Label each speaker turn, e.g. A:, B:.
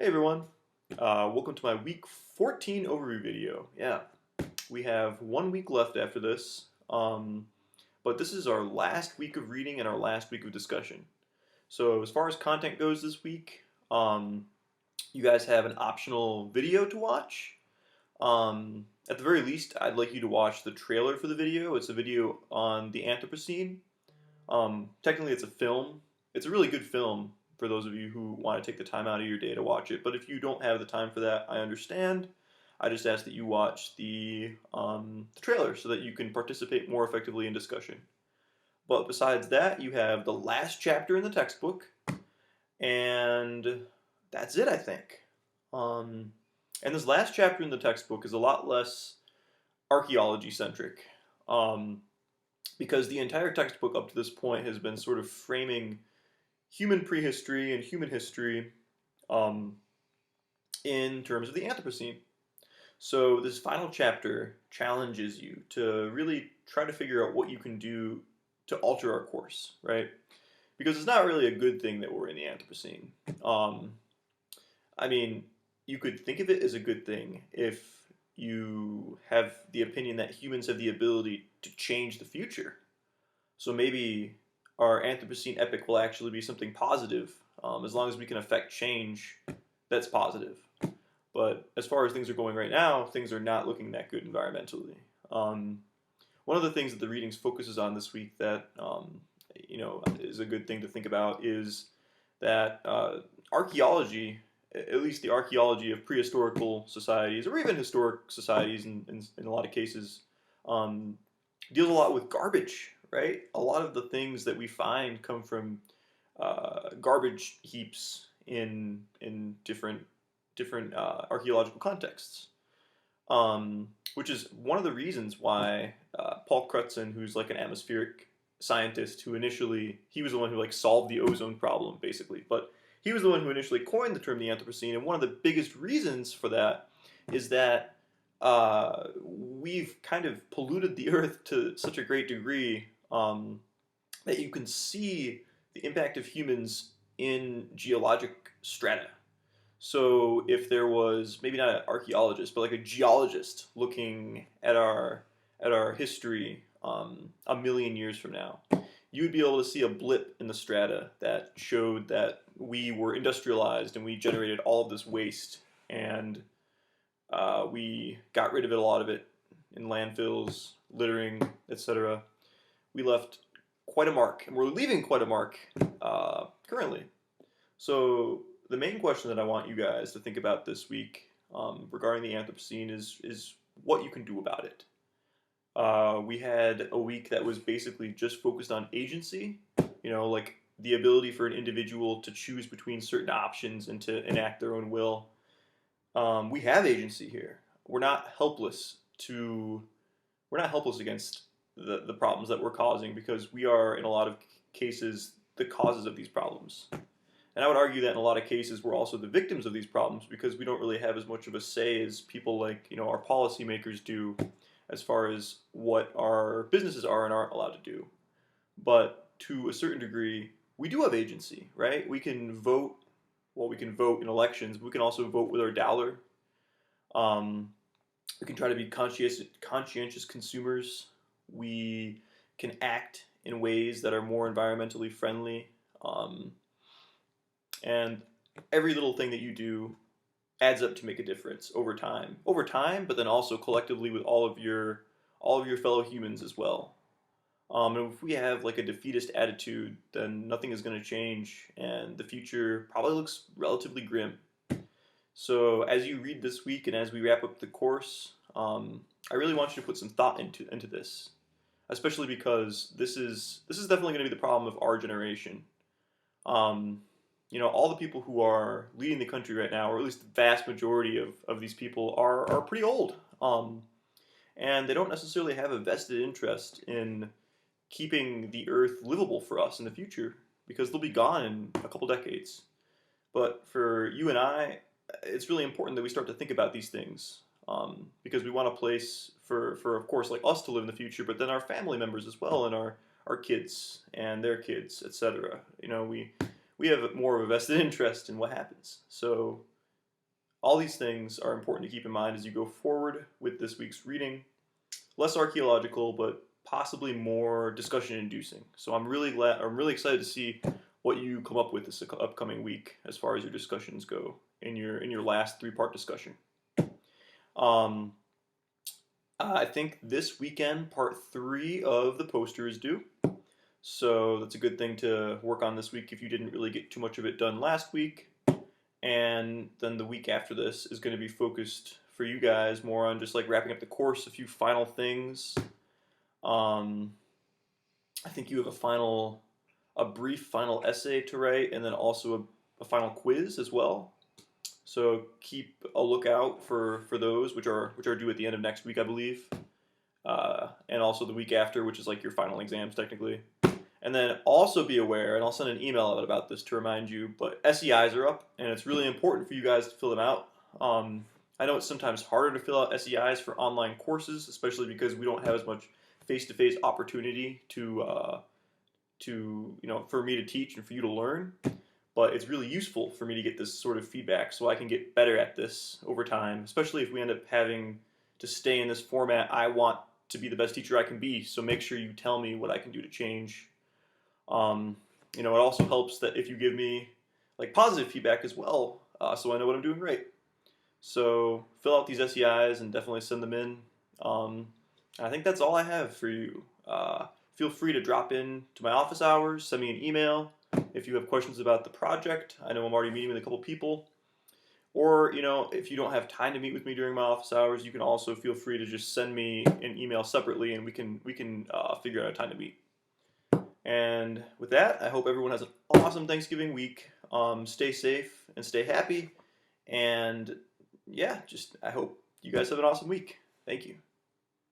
A: Hey everyone, welcome to my week 14 overview video. Yeah, we have 1 week left after this, but this is our last week of reading and our last week of discussion. So as far as content goes this week, you guys have an optional video to watch. At the very least, I'd like you to watch the trailer for the video. It's a video on the Anthropocene. Technically, it's a film. It's a really good film for those of you who want to take the time out of your day to watch it. But if you don't have the time for that, I understand. I just ask that you watch the trailer so that you can participate more effectively in discussion. But besides that, you have the last chapter in the textbook, and that's it, I think. Um, and this last chapter in the textbook is a lot less archaeology centric. Um, because the entire textbook up to this point has been sort of framing human prehistory and human history um, in terms of the Anthropocene. So this final chapter challenges you to really try to figure out what you can do to alter our course, right? Because it's not really a good thing that we're in the Anthropocene. Um, I mean, you could think of it as a good thing if you have the opinion that humans have the ability to change the future. So maybe our Anthropocene epic will actually be something positive, as long as we can affect change that's positive. But as far as things are going right now, things are not looking that good environmentally. Um, One of the things that the readings focuses on this week that is a good thing to think about is that archaeology, at least the archaeology of prehistorical societies or even historic societies in a lot of cases, um, deals a lot with garbage, right? A lot of the things that we find come from garbage heaps in different archaeological contexts. Which is one of the reasons why Paul Crutzen, who's like an atmospheric scientist, who initially he was the one who like solved the ozone problem, basically. But he was the one who initially coined the term the Anthropocene, and one of the biggest reasons for that is that we've kind of polluted the Earth to such a great degree that you can see the impact of humans in geologic strata. So if there was maybe not an archaeologist, but like a geologist looking at our history 1 million years from now, you would be able to see a blip in the strata that showed that we were industrialized and we generated all of this waste, and we got rid of it, a lot of it, in landfills, littering, etc. We left quite a mark, and we're leaving quite a mark currently. So the main question that I want you guys to think about this week regarding the Anthropocene is what you can do about it. We had a week that was basically just focused on agency, like the ability for an individual to choose between certain options and to enact their own will. We have agency here. We're not helpless to, we're not helpless against the problems that we're causing, because we are in a lot of cases the causes of these problems. And I would argue that in a lot of cases we're also the victims of these problems, because we don't really have as much of a say as people like, our policymakers do, as far as what our businesses are and aren't allowed to do. But to a certain degree, we do have agency, right? We can vote, well, we can vote in elections, but we can also vote with our dollar. We can try to be conscientious consumers. We can act in ways that are more environmentally friendly. And every little thing that you do adds up to make a difference over time. Over time, but then also collectively with all of your fellow humans as well. And if we have like a defeatist attitude, then nothing is going to change, and the future probably looks relatively grim. So as you read this week and as we wrap up the course, I really want you to put some thought into this, especially because this is definitely going to be the problem of our generation. All the people who are leading the country right now, or at least the vast majority of these people, are pretty old. And they don't necessarily have a vested interest in keeping the Earth livable for us in the future, because they'll be gone in a couple decades. But for you and I, it's really important that we start to think about these things, because we want a place for of course, like us to live in the future, but then our family members as well, and our kids and their kids, etc. We have more of a vested interest in what happens. So All these things are important to keep in mind as you go forward with this week's reading. Less archaeological, but possibly more discussion-inducing. So I'm really excited to see what you come up with this upcoming week as far as your discussions go in your last three-part discussion. Um, I think this weekend, part 3 of the poster is due. So that's a good thing to work on this week if you didn't really get too much of it done last week. And then the week after this is going to be focused for you guys more on just like wrapping up the course, a few final things. I think you have a brief final essay to write, and then also a final quiz as well. So keep a lookout for those, which are due at the end of next week, I believe, and also the week after, which is like your final exams technically. And then also be aware, and I'll send an email out about this to remind you, but SEIs are up, and it's really important for you guys to fill them out. I know it's sometimes harder to fill out SEIs for online courses, especially because we don't have as much face-to-face opportunity to for me to teach and for you to learn. But it's really useful for me to get this sort of feedback so I can get better at this over time, especially if we end up having to stay in this format. I want to be the best teacher I can be, so make sure you tell me what I can do to change. It also helps that if you give me like positive feedback as well, so I know what I'm doing right. So fill out these SEIs and definitely send them in. I think that's all I have for you. Feel free to drop in to my office hours, send me an email if you have questions about the project. I know I'm already meeting with a couple people. Or, if you don't have time to meet with me during my office hours, you can also feel free to just send me an email separately, and we can figure out a time to meet. And with that, I hope everyone has an awesome Thanksgiving week. Stay safe and stay happy. And yeah, I hope you guys have an awesome week. Thank you.